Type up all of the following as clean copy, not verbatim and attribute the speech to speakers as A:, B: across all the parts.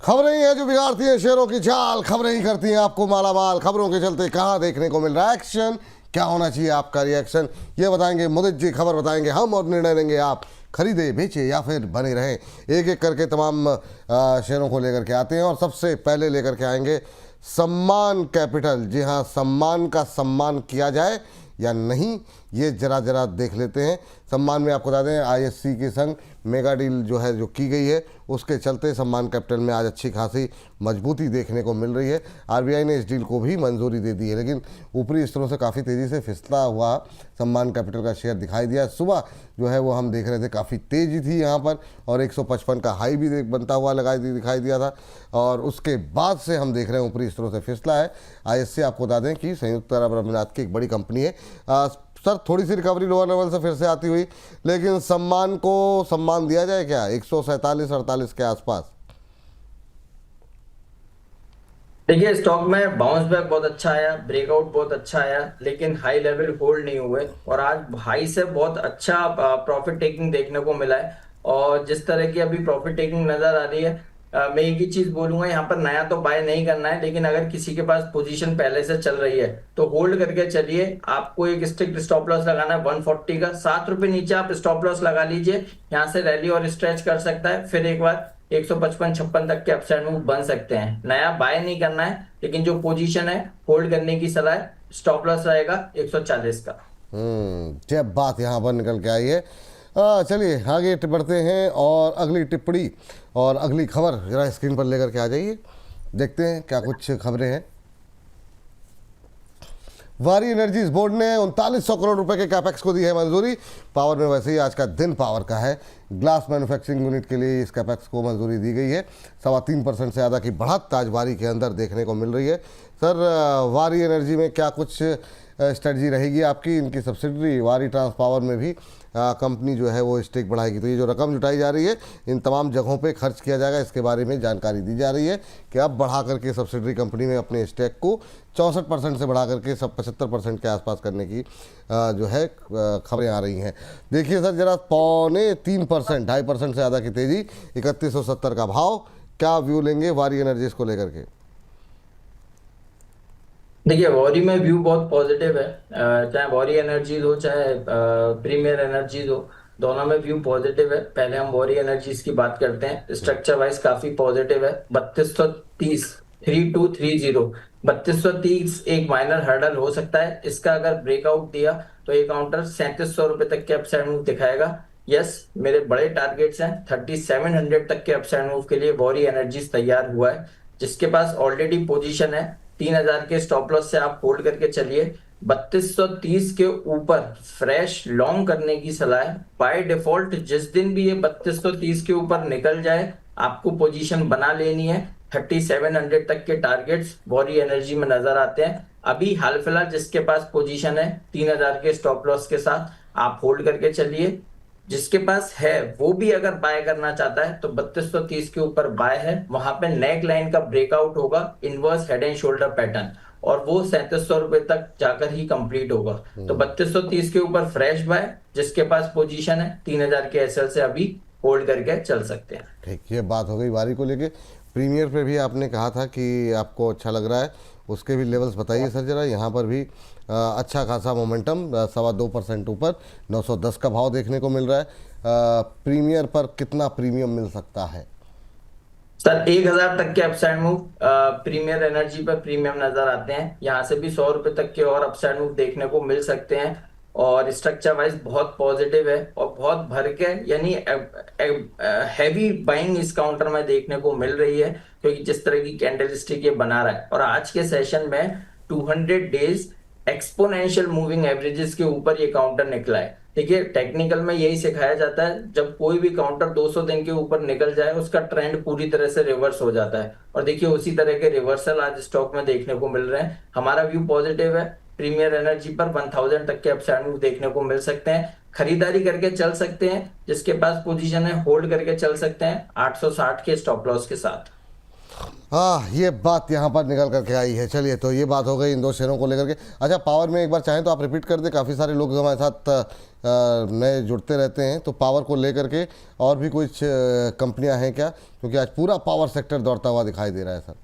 A: खबरें ही हैं जो बिगाड़ती हैं शेरों की चाल, खबरें ही करती हैं आपको मालामाल। खबरों के चलते कहाँ देखने को मिल रहा है एक्शन, क्या होना चाहिए आपका रिएक्शन, ये बताएंगे मुदित जी, खबर बताएंगे हम और निर्णय लेंगे आप। खरीदे बेचे या फिर बने रहें, एक एक करके तमाम शेयरों को लेकर के आते हैं। और सबसे पहले लेकर के आएंगे सम्मान कैपिटल। जी हाँ, सम्मान का सम्मान किया जाए या नहीं, ये जरा जरा देख लेते हैं। सम्मान में आपको बता दें आईएससी के संग मेगा डील जो है जो की गई है, उसके चलते सम्मान कैपिटल में आज अच्छी खासी मजबूती देखने को मिल रही है। आरबीआई ने इस डील को भी मंजूरी दे दी है, लेकिन ऊपरी स्तरों से काफ़ी तेज़ी से फिसला हुआ सम्मान कैपिटल का शेयर दिखाई दिया। सुबह जो है वो हम देख रहे थे काफ़ी तेज़ी थी यहाँ पर, और 155 का हाई भी बनता हुआ दिखाई दिया था, और उसके बाद से हम देख रहे हैं ऊपरी स्तरों से फिसला है। आईएससी आपको बता दें कि संयुक्त अरब अमीरात की एक बड़ी कंपनी है। सर, थोड़ी सी रिकवरी लोअर लेवल से फिर से आती हुई, लेकिन सम्मान को सम्मान दिया जाए क्या 147-48 के आसपास?
B: देखिए, स्टॉक में बाउंस बैक बहुत अच्छा आया, ब्रेकआउट बहुत अच्छा आया, लेकिन हाई लेवल होल्ड नहीं हुए और आज हाई से बहुत अच्छा प्रॉफिट टेकिंग देखने को मिला है। और जिस तरह की अभी प्रॉफिट टेकिंग नजर आ रही है, मैं एक ही चीज बोलूंगा, यहाँ पर नया तो बाय नहीं करना है, लेकिन अगर किसी के पास पोजीशन पहले से चल रही है तो होल्ड करके चलिए। आपको एक स्ट्रिक्ट स्टॉप लॉस लगाना है 140 का, ₹7 नीचे आप स्टॉप लॉस लगा लीजिए। यहाँ से रैली और स्ट्रेच कर सकता है, फिर एक बार 155-56 तक के अपसाइड मूव बन सकते हैं। नया बाय नहीं करना है, लेकिन जो पोजीशन है होल्ड करने की सलाह है। स्टॉप लॉस रहेगा 140 का।
A: जब बात यहाँ पर निकल के आई है, चलिए आगे बढ़ते हैं और अगली टिप्पणी और अगली खबर जरा स्क्रीन पर लेकर के आ जाइए। देखते हैं क्या कुछ खबरें हैं। वारी एनर्जीज बोर्ड ने 3900 करोड़ रुपए के कैपेक्स को दी है मंजूरी। पावर में वैसे ही आज का दिन पावर का है। ग्लास मैन्युफैक्चरिंग यूनिट के लिए इस कैपेक्स को मंजूरी दी गई है। 3.25% से ज़्यादा की बढ़त आज वारी के अंदर देखने को मिल रही है। सर, वारी एनर्जी में क्या कुछ स्ट्रेटजी रहेगी आपकी? इनकी सब्सिडरी वारी ट्रांस पावर में भी कंपनी जो है वो स्टेक बढ़ाएगी, तो ये जो रकम जुटाई जा रही है इन तमाम जगहों पे खर्च किया जाएगा, इसके बारे में जानकारी दी जा रही है कि अब बढ़ा करके सब्सिडरी कंपनी में अपने स्टेक को 64% से बढ़ा करके सब 75% के आसपास करने की जो है खबरें आ रही हैं। देखिए सर, जरा 3.25%, 2.5% से ज़्यादा की तेज़ी, 3170 का भाव, क्या व्यू लेंगे वारी एनर्जीज को लेकर के?
B: देखिए, वॉरी में व्यू बहुत पॉजिटिव है। चाहे वॉरी एनर्जीज हो चाहे प्रीमियर एनर्जीज हो, दोनों में व्यू पॉजिटिव है। पहले हम वॉरी एनर्जीज की बात करते हैं। स्ट्रक्चर वाइज काफी पॉजिटिव है। 3230, 3230, 3230 एक माइनर हर्डल हो सकता है। इसका अगर ब्रेकआउट दिया तो ये काउंटर 3700 रुपए तक के अपसाइड मूव दिखाएगा। यस, मेरे बड़े टारगेट्स हैं। 3700 तक के अपसाइड मूव के लिए वॉरी एनर्जीज तैयार हुआ है। जिसके पास ऑलरेडी पोजीशन है 3000 के स्टॉप लॉस से आप होल्ड करके चलिए। 3230 के ऊपर फ्रेश लॉन्ग करने की सलाह है। बाय डिफॉल्ट जिस दिन भी ये 3230 के ऊपर निकल जाए, आपको पोजीशन बना लेनी है। 3700 तक के टारगेट्स वॉरी एनर्जी में नजर आते हैं। अभी हाल फिलहाल जिसके पास पोजीशन है 3000 के स्टॉप लॉस के साथ, आप होल्ड करके चलिए। जिसके पास है वो भी अगर बाय करना चाहता है तो 3230 के ऊपर बाय है। वहां पे नेक लाइन का ब्रेकआउट होगा, inverse head and shoulder pattern, और वो 3700 रुपए तक जाकर ही कंप्लीट होगा। तो 3230 के ऊपर फ्रेश बाय, जिसके पास पोजीशन है 3000 के एसएल से अभी होल्ड करके चल सकते हैं।
A: ठीक, ये बात हो गई वारी को लेके। प्रीमियर पे भी आपने कहा था कि आपको अच्छा लग रहा है, उसके भी लेवल्स बताइए सर जरा। यहाँ पर भी अच्छा खासा मोमेंटम, 2.25% ऊपर 910 का भाव देखने को मिल रहा है। प्रीमियर पर कितना प्रीमियम मिल सकता है?
B: सर, 1000 तक के अपसाइड मूव प्रीमियर एनर्जी पर प्रीमियम नजर आते हैं। यहाँ से भी 100 रुपए तक के और अपसाइड मूव देखने को मिल सकते हैं। और स्ट्रक्चर वाइज बहुत पॉजिटिव है और बहुत भर के, यानी हैवी बाइंग इस काउंटर में देखने को मिल रही है, क्योंकि जिस तरह की कैंडल स्टिक ये बना रहा है। और आज के सेशन में 200 डेज एक्सपोनेंशियल मूविंग एवरेजेस के ऊपर ये काउंटर निकला है। देखिए, टेक्निकल में यही सिखाया जाता है, जब कोई भी काउंटर 200 दिन के ऊपर निकल जाए उसका ट्रेंड पूरी तरह से रिवर्स हो जाता है। और देखिए, उसी तरह के रिवर्सल आज स्टॉक में देखने को मिल रहे हैं। हमारा व्यू पॉजिटिव है। प्रीमियर एनर्जी पर 1000 तक के अपसाइड मूव देखने को मिल सकते हैं। खरीदारी करके चल सकते हैं, जिसके पास पोजीशन है होल्ड करके चल सकते हैं 860 के स्टॉप लॉस के साथ।
A: हाँ, ये बात यहाँ पर निकल करके आई है। चलिए, तो ये बात हो गई इन दो शेयरों को लेकर के। अच्छा, पावर में एक बार चाहें तो आप रिपीट कर दें, काफ़ी सारे लोग हमारे साथ नए जुड़ते रहते हैं, तो पावर को लेकर के और भी कुछ कंपनियां हैं क्या, क्योंकि आज पूरा पावर सेक्टर दौड़ता हुआ दिखाई दे रहा है सर।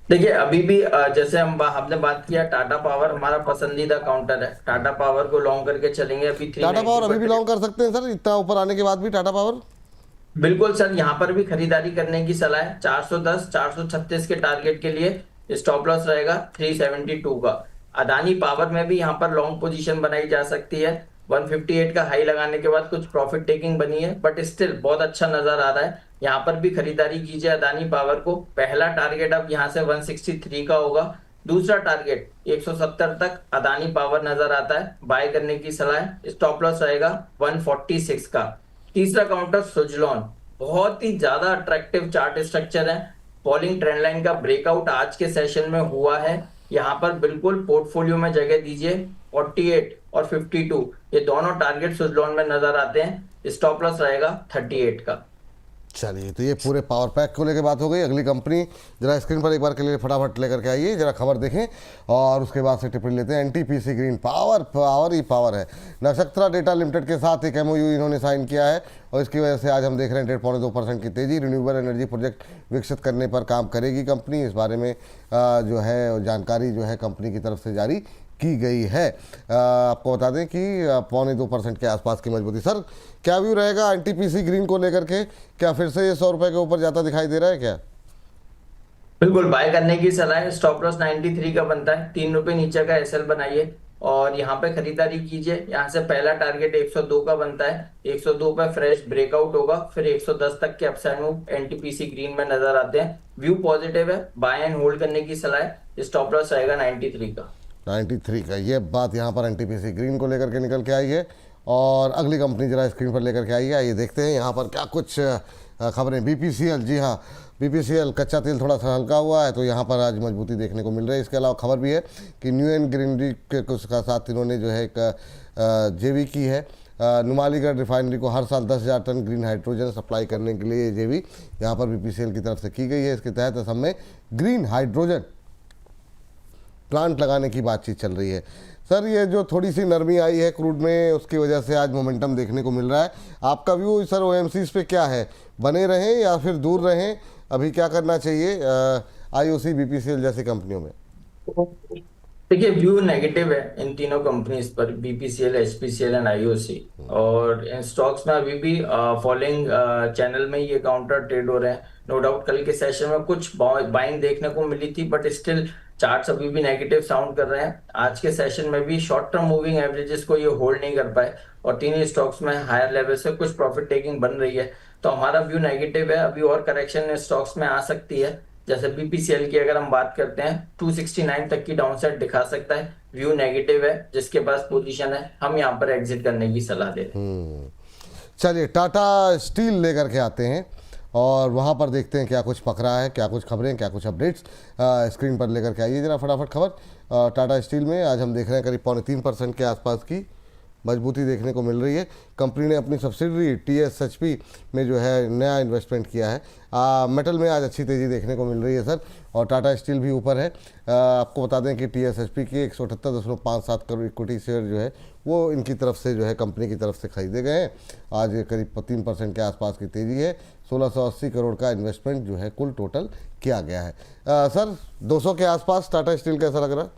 B: देखिए अभी भी जैसे हमने बात किया, टाटा पावर हमारा पसंदीदा काउंटर है। टाटा पावर को लॉन्ग करके चलेंगे। अभी
A: टाटा पावर
B: 390
A: अभी भी
B: पर
A: लॉन्ग कर सकते हैं सर, इतना ऊपर आने के बाद भी टाटा पावर?
B: बिल्कुल सर, यहाँ पर भी खरीदारी करने की सलाह है। 410 436 के टारगेट के लिए स्टॉप लॉस रहेगा 372 का। अदानी पावर में भी यहाँ पर लॉन्ग पोजीशन बनाई जा सकती है। 158 का हाई लगाने के बाद कुछ प्रॉफिट टेकिंग बनी है, बट स्टिल बहुत अच्छा नजर आ रहा है। यहाँ पर भी खरीदारी कीजिए अदानी पावर को। पहला टारगेट अब यहाँ से 163 का होगा। दूसरा टारगेट 170 तक अदानी पावर नजर आता है, बाय करने की सलाह है। स्टॉप लॉस रहेगा 146 का। तीसरा काउंटर सुजलॉन, बहुत ही ज्यादा अट्रैक्टिव चार्ट स्ट्रक्चर है। फॉलिंग ट्रेंड लाइन का ब्रेकआउट आज के सेशन में हुआ है। यहाँ पर बिल्कुल पोर्टफोलियो में जगह दीजिए। 48 और 52 ये दोनों टारगेट सुजलॉन में नजर आते हैं। स्टॉप लॉस रहेगा 38 का।
A: चलिए, तो ये पूरे पावर पैक को लेकर बात हो गई। अगली कंपनी जरा स्क्रीन पर एक बार के लिए फटाफट लेकर के आइए, जरा खबर देखें और उसके बाद से टिप्पणी लेते हैं। एनटीपीसी ग्रीन पावर, पावर ही पावर है। नक्षत्रा डेटा लिमिटेड के साथ एक एमओयू इन्होंने साइन किया है और इसकी वजह से आज हम देख रहे हैं 1.2% की तेज़ी। रिन्यूएबल एनर्जी प्रोजेक्ट विकसित करने पर काम करेगी कंपनी। इस बारे में जो है जानकारी जो है कंपनी की तरफ से जारी की गई है। आपको बता दें कि 1.2% के आसपास की मजबूती। सर, क्या व्यू रहेगा एनटीपीसी ग्रीन को लेकर के? क्या फिर से ये 100 रुपए के ऊपर जाता दिखाई दे रहा है क्या?
B: बिल्कुल बाय करने की सलाह है। स्टॉप लॉस 93 का बनता है। 3 रुपए नीचे का एसएल बनाइए और यहाँ पे खरीदारी कीजिए। यहाँ से पहला टारगेट 102 का बनता है। 102 पे फ्रेश ब्रेकआउट होगा, फिर 110 तक के अपसाइड मूव एनटीपीसी ग्रीन में नजर आते हैं। व्यू पॉजिटिव है, बाय एंड होल्ड करने की सलाह है। स्टॉप लॉस रहेगा 93 का।
A: 93 का। ये बात यहाँ पर एनटीपीसी ग्रीन को लेकर के निकल के आई है। और अगली कंपनी जरा स्क्रीन पर लेकर के आई है, आइए देखते हैं यहाँ पर क्या कुछ खबरें। बीपीसीएल, जी हाँ, बीपीसीएल कच्चा तेल थोड़ा सा हल्का हुआ है, तो यहाँ पर आज मजबूती देखने को मिल रही है। इसके अलावा खबर भी है कि न्यू एंड ग्रीनरी के कुछ का साथ इन्होंने जो है एक जेवी की है। नुमालीगढ़ रिफाइनरी को हर साल 10,000 टन ग्रीन हाइड्रोजन सप्लाई करने के लिए जेवी यहाँ पर बीपीसीएल की तरफ से की गई है। इसके तहत असम में ग्रीन हाइड्रोजन प्लांट लगाने की बातचीत चल रही है। सर, ये जो थोड़ी सी नरमी आई है क्रूड में, उसकी वजह से आज मोमेंटम देखने को मिल रहा है। आपका व्यू सर ओएमसीज पे क्या है? बने रहें या फिर दूर रहें? अभी क्या करना चाहिए आईओसी, बीपीसीएल जैसी कंपनियों में?
B: देखिए व्यू नेगेटिव है इन तीनों कंपनीज पर, बीपीसीएल, एचपीसीएल एंड आईओसी। और इन स्टॉक्स में अभी भी फॉलोइंग चैनल में ये काउंटर ट्रेड हो रहे हैं। नो डाउट कल के सेशन में कुछ बाइंग देखने को मिली थी, बट स्टिल चार्ट्स अभी भी नेगेटिव साउंड कर रहे हैं। आज के सेशन में भी शॉर्ट टर्म मूविंग एवरेजेस को ये होल्ड नहीं कर पाए और तीन स्टॉक्स में हायर लेवल से कुछ प्रॉफिट टेकिंग बन रही है। तो हमारा व्यू नेगेटिव है। अभी और करेक्शन स्टॉक्स में आ सकती है। जैसे बीपीसीएल की अगर हम बात करते हैं, 269 तक की डाउनसाइड दिखा सकता है। व्यू नेगेटिव है। जिसके पास पोजीशन है हम यहाँ पर एग्जिट करने की सलाह दे रहे हैं।
A: चलिए, टाटा स्टील लेकर के आते हैं और वहाँ पर देखते हैं क्या कुछ पक रहा है, क्या कुछ खबरें, क्या कुछ अपडेट्स स्क्रीन पर लेकर के आइए जरा फटाफट खबर। टाटा स्टील में आज हम देख रहे हैं करीब 3.25% के आसपास की मजबूती देखने को मिल रही है। कंपनी ने अपनी सब्सिडरी टीएसएचपी में जो है नया इन्वेस्टमेंट किया है। मेटल में आज अच्छी तेज़ी देखने को मिल रही है सर, और टाटा स्टील भी ऊपर है। आपको बता दें कि टीएसएचपी के 178.57 करोड़ इक्विटी शेयर जो है वो इनकी तरफ से जो है कंपनी की तरफ से खरीदे गए हैं। आज करीब 3% के आसपास की तेज़ी है। 1680 करोड़ का इन्वेस्टमेंट जो है कुल टोटल किया गया है। सर, 200 के आसपास टाटा स्टील कैसा लग रहा है?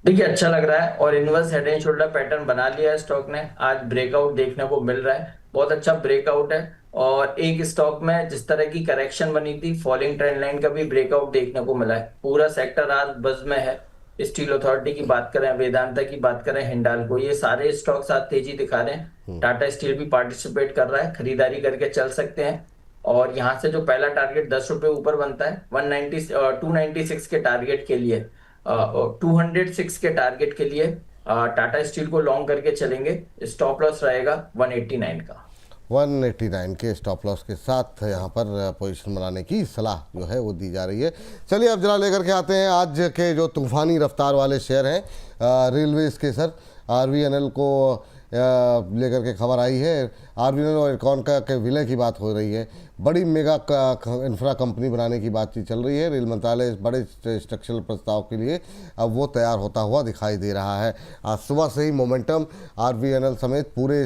B: देखिए अच्छा लग रहा है और inverse head and shoulder pattern बना लिया है स्टॉक ने। आज ब्रेकआउट देखने को मिल रहा है, बहुत अच्छा ब्रेकआउट है। और एक स्टॉक में जिस तरह की करेक्शन बनी थी, फॉलिंग ट्रेंड लाइन का भी ब्रेकआउट देखने को मिला है। पूरा सेक्टर आज बज में है। स्टील अथॉरिटी की बात करें, वेदांता की बात करें, हिंडाल्को, ये सारे स्टॉक्स आज तेजी दिखा रहे हैं। टाटा स्टील भी पार्टिसिपेट कर रहा है, खरीदारी करके चल सकते हैं। और यहाँ से जो पहला टारगेट 10 रुपए ऊपर बनता है 296 के टारगेट के लिए, 206 के टारगेट के लिए टाटा स्टील को लॉन्ग करके चलेंगे। स्टॉप लॉस रहेगा 189 का।
A: 189 के स्टॉप लॉस के साथ यहाँ पर पोजीशन बनाने की सलाह जो है वो दी जा रही है। चलिए अब जरा लेकर के आते हैं आज के जो तूफानी रफ्तार वाले शेयर हैं रेलवेज़ के। सर, आरवीएनएल को लेकर के खबर आई है। आरबीएनएल और इरकॉन का के विलय की बात हो रही है। बड़ी मेगा इंफ्रा कंपनी बनाने की बातचीत चल रही है। रेल मंत्रालय इस बड़े स्ट्रक्चरल प्रस्ताव के लिए अब वो तैयार होता हुआ दिखाई दे रहा है। आज सुबह से ही मोमेंटम आरबीएनएल समेत पूरे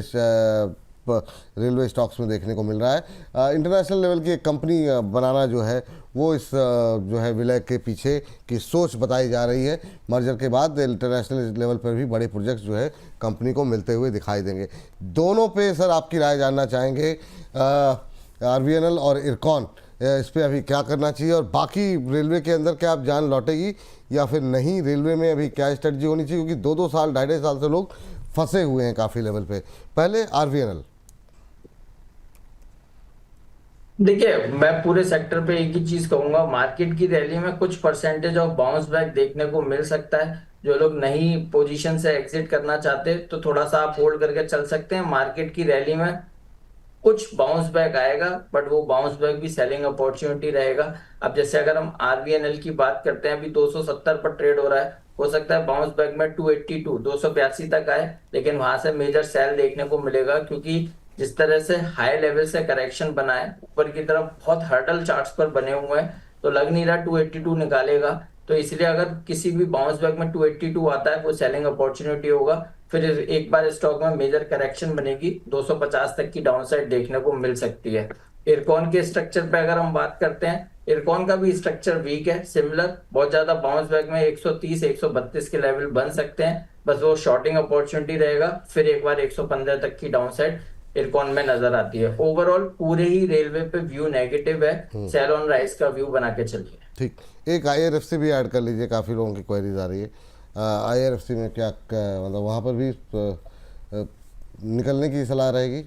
A: रेलवे स्टॉक्स में देखने को मिल रहा है। इंटरनेशनल लेवल की एक कंपनी बनाना जो है वो इस जो है विलय के पीछे की सोच बताई जा रही है। मर्जर के बाद इंटरनेशनल लेवल पर भी बड़े प्रोजेक्ट्स जो है कंपनी को मिलते हुए दिखाई देंगे। दोनों पे सर आपकी राय जानना चाहेंगे, आरबीएनएल और इरकॉन इस पर अभी क्या करना चाहिए, और बाकी रेलवे के अंदर क्या आप जान लौटेगी या फिर नहीं, रेलवे में अभी क्या स्ट्रेटजी होनी चाहिए, क्योंकि 2-2 साल 2.5 साल से लोग फंसे हुए हैं काफ़ी लेवल पे। पहले आरबीएनएल।
B: देखिए, मैं पूरे सेक्टर पे एक ही चीज कहूंगा, मार्केट की रैली में कुछ परसेंटेज ऑफ बाउंस बैक देखने को मिल सकता है। जो लोग नई पोजीशन से एग्जिट करना चाहते हैं तो थोड़ा सा आप होल्ड करके चल सकते हैं। मार्केट की रैली में कुछ बाउंस बैक आएगा, बट वो बाउंस बैक भी सेलिंग अपॉर्चुनिटी रहेगा। अब जैसे अगर हम आरबीएनएल की बात करते हैं, अभी 270 पर ट्रेड हो रहा है, हो सकता है बाउंस बैक में 282 282 तक आए, लेकिन वहां से मेजर सेल देखने को मिलेगा, क्योंकि जिस तरह से हाई लेवल से करेक्शन बना है ऊपर की तरफ, बहुत हर्डल चार्ट्स पर बने हुए हैं, तो लग नहीं रहा 282 निकालेगा। तो इसलिए अगर किसी भी बाउंस बैक में 282 आता है वो सेलिंग अपॉर्चुनिटी होगा। फिर एक बार स्टॉक में मेजर करेक्शन बनेगी, 250 तक की डाउनसाइड देखने को मिल सकती है। इरकॉन के स्ट्रक्चर पे अगर हम बात करते हैं, इरकॉन का भी स्ट्रक्चर वीक है, सिमिलर बहुत ज्यादा बाउंस बैक में 130 132 के लेवल बन सकते हैं, बस वो शॉर्टिंग अपॉर्चुनिटी रहेगा। फिर एक बार 115 तक की डाउनसाइड इरकॉन में नजर आती है। ओवरऑल पूरे ही रेलवे पे व्यू नेगेटिव है, सेल ऑन राइज का व्यू बना के चलिए।
A: ठीक, एक आईआरएफसी भी ऐड कर लीजिए, काफ़ी लोगों की क्वेरीज आ रही है। आईआरएफसी में क्या मतलब वहाँ पर भी निकलने की सलाह रहेगी?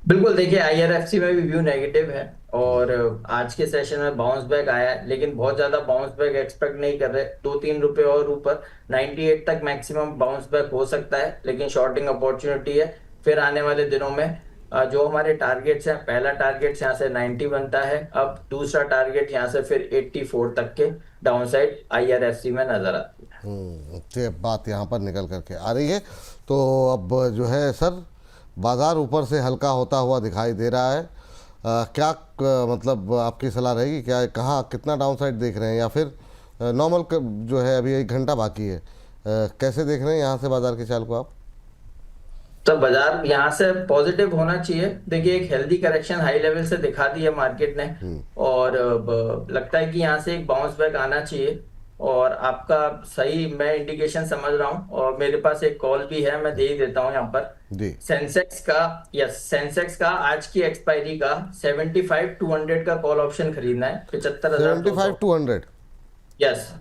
B: बिल्कुल, देखिए आईआरएफसी में भी व्यू नेगेटिव है, और आज के सेशन में बाउंस बैक आया है, लेकिन बहुत ज्यादा बाउंस बैक एक्सपेक्ट नहीं कर रहे। 2-3 रुपए और ऊपर 98 तक मैक्सिमम बाउंस बैक हो सकता है, लेकिन शॉर्टिंग अपॉर्चुनिटी है। फिर आने वाले दिनों में जो हमारे टारगेट्स हैं, पहला टारगेट यहाँ से 90 बनता है, अब दूसरा टारगेट यहाँ से फिर 84 तक के डाउनसाइड आईआरएफसी में नजर आती है।
A: ये बात यहाँ पर निकल करके आ रही है। तो अब जो है सर, बाज़ार ऊपर से हल्का होता हुआ दिखाई दे रहा है। क्या मतलब आपकी सलाह रहेगी, क्या कहाँ कितना डाउनसाइड देख रहे हैं, या फिर नॉर्मल जो है अभी 1 घंटा बाकी है, कैसे देख रहे हैं यहाँ से बाज़ार के चाल को आप?
B: तो बाजार यहाँ से पॉजिटिव होना चाहिए। देखिए, एक हेल्दी करेक्शन हाई लेवल से दिखा दी है मार्केट ने, और लगता है कि यहाँ से एक बाउंस बैक आना चाहिए। और आपका सही मैं इंडिकेशन समझ रहा हूँ, और मेरे पास एक कॉल भी है, मैं दे ही देता हूँ यहाँ पर।
A: जी।
B: सेंसेक्स का आज की एक्सपायरी का 75-200 का कॉल ऑप्शन खरीदना है, 75,200।
A: 75-200?
B: यस,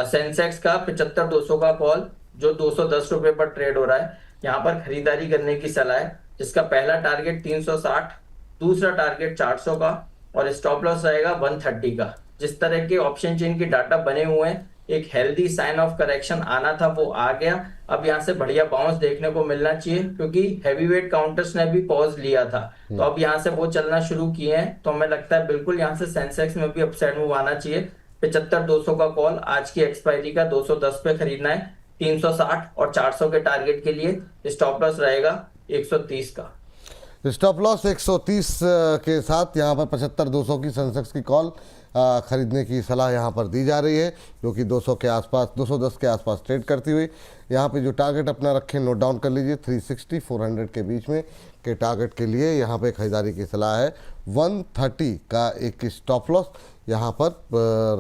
B: सेंसेक्स का 75,200 का कॉल, जो 210 रुपए पर ट्रेड हो रहा है, यहाँ पर खरीदारी करने की सलाह है। जिसका पहला टारगेट 360, दूसरा टारगेट 400 का, और स्टॉप लॉस रहेगा 130 का। जिस तरह के ऑप्शन चेन के डाटा बने हुए हैं, एक हेल्दी साइन ऑफ करेक्शन आना था, वो आ गया। अब यहाँ से बढ़िया बाउंस देखने को मिलना चाहिए, क्योंकि हैवीवेट काउंटर्स ने भी पॉज लिया था, तो अब यहाँ से वो चलना शुरू किए हैं। तो हमें लगता है बिल्कुल यहाँ से सेंसेक्स में भी अपसाइड मूव आना चाहिए। 75,200 का कॉल आज की एक्सपायरी का 210 पे खरीदना है। 360 और 400 के टारगेट के लिए स्टॉप लॉस रहेगा 130 का।
A: स्टॉप लॉस 130 के साथ यहाँ पर 75,200 की सेंसेक्स की कॉल खरीदने की सलाह यहाँ पर दी जा रही है, जो कि 200 के आसपास 210 के आसपास ट्रेड करती हुई। यहाँ पे जो टारगेट अपना रखें नोट डाउन कर लीजिए, 360-400 के बीच में के टारगेट के लिए यहाँ पे खरीदारी की सलाह है। 130 का एक स्टॉप लॉस यहाँ पर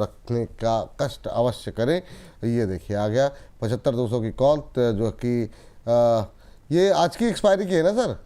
A: रखने का कष्ट अवश्य करें। ये देखिए आ गया 75,200 की कॉल, जो कि ये आज की एक्सपायरी की है ना सर?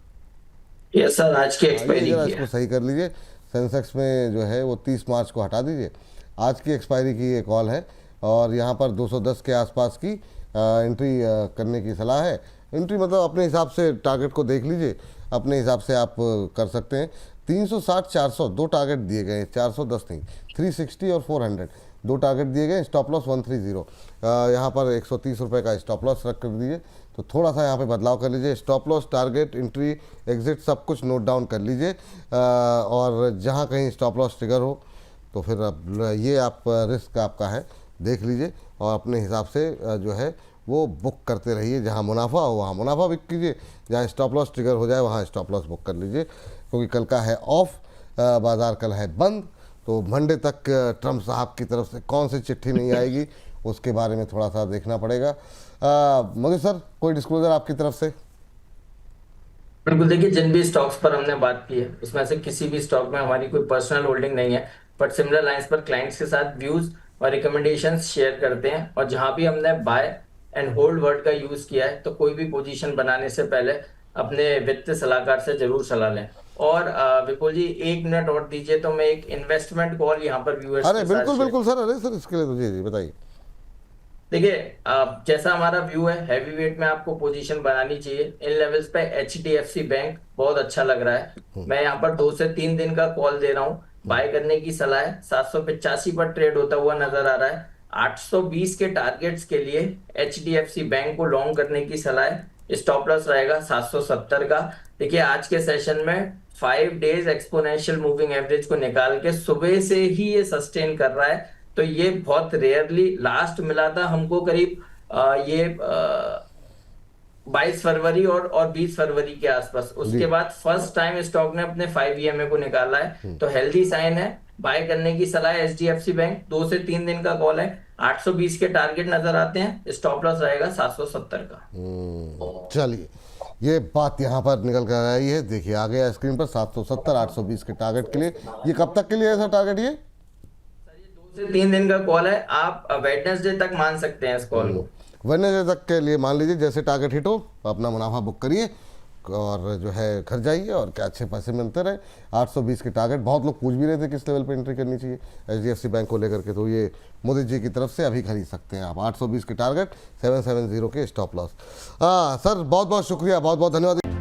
B: यस सर, आज की एक्सपायरी की है।
A: इसको सही कर लीजिए, सेंसेक्स में जो है वो 30 मार्च को हटा दीजिए। आज की एक्सपायरी की ये कॉल है, और यहाँ पर 210 के आसपास की एंट्री करने की सलाह है। एंट्री मतलब अपने हिसाब से टारगेट को देख लीजिए, अपने हिसाब से आप कर सकते हैं। 360-400 दो टारगेट दिए गए, 410 नहीं, 360 और 400 दो टारगेट दिए गए। स्टॉप लॉस 130, यहाँ पर 130 रुपये का स्टॉप लॉस रख कर दीजिए। तो थोड़ा सा यहाँ पे बदलाव कर लीजिए, stop loss, target, entry, exit सब कुछ नोट डाउन कर लीजिए, और जहाँ कहीं स्टॉप लॉस ट्रिगर हो तो फिर अब ये आप रिस्क आपका है, देख लीजिए और अपने हिसाब से जो है वो बुक करते रहिए। जहाँ मुनाफा हो वहाँ मुनाफा बुक कीजिए, जहाँ स्टॉप लॉस ट्रिगर हो जाए वहाँ स्टॉप लॉस बुक कर लीजिए, क्योंकि कल का है ऑफ, बाज़ार कल है बंद। तो मंडे तक ट्रम्प साहब की तरफ से कौन सी चिट्ठी नहीं आएगी उसके बारे में थोड़ा सा देखना पड़ेगा। मोदी सर, कोई डिस्क्लोजर आपकी तरफ से?
B: बिल्कुल, देखिए जिन भी स्टॉक्स पर हमने बात की है उसमें से किसी भी स्टॉक में हमारी कोई पर्सनल होल्डिंग नहीं है, बट सिमिलर लाइंस पर क्लाइंट्स के साथ व्यूज और रिकमेंडेशंस शेयर करते हैं। और जहां भी हमने बाय एंड होल्ड वर्ड का यूज किया है तो कोई भी पोजीशन बनाने से पहले अपने वित्तीय सलाहकार से जरूर सलाह लें। और विपुल जी, 1 मिनट और दीजिए तो मैं एक इन्वेस्टमेंट कॉल यहाँ पर व्यूअर्स
A: अरे
B: के साथ
A: बिल्कुल
B: शेयर।
A: बिल्कुल सर, अरे सर इसके लिए तो जी जी बताइए।
B: देखिए, जैसा हमारा व्यू है, हैवी वेट में आपको पोजीशन बनानी चाहिए। इन लेवल्स पे एचडीएफसी बैंक बहुत अच्छा लग रहा है। मैं यहाँ पर 2 से 3 दिन का कॉल दे रहा हूँ, बाय करने की सलाह है। 785 पर ट्रेड होता हुआ नजर आ रहा है। 820 के टारगेट्स के लिए एचडीएफसी बैंक को लॉन्ग करने की सलाह है। स्टॉप लॉस रहेगा 770 का। देखिए आज के सेशन में 5 डेज एक्सपोनेंशियल मूविंग एवरेज को निकाल के सुबह से ही ये सस्टेन कर रहा है। तो ये बहुत रेयरली, लास्ट मिला था हमको करीब ये 22 फरवरी और 20 फरवरी के आसपास।
A: जी
B: उसके बाद फर्स्ट टाइम स्टॉक ने अपने 5 ईएमए को निकाला है, तो हेल्दी साइन है। बाय करने की सलाह है एचडीएफसी बैंक। 2 से 3 दिन का कॉल है। 820 के टारगेट नजर आते हैं। स्टॉप लॉस रहेगा 770 का।
A: चलिए, ये बात यहाँ पर निकल कर आई है। देखिए आ गया स्क्रीन पर 770 820 के टारगेट के लिए। ये कब तक के लिए है सर टारगेट ये?
B: 2 से 3 दिन का कॉल है, आप वेडनेसडे तक मान सकते हैं इस कॉल को।
A: वेडनेसडे तक के लिए मान लीजिए। जैसे टारगेट हिट हो अपना मुनाफा बुक करिए और जो है घर जाइए और क्या अच्छे पैसे मिलते रहे। 820 के टारगेट, बहुत लोग पूछ भी रहे थे किस लेवल पे एंट्री करनी चाहिए एचडीएफसी बैंक को लेकर के, तो ये मोदी जी की तरफ से अभी खरीद सकते हैं आप। 820 के टारगेट, 770 के स्टॉप लॉस। हाँ सर, बहुत बहुत शुक्रिया, बहुत बहुत धन्यवाद।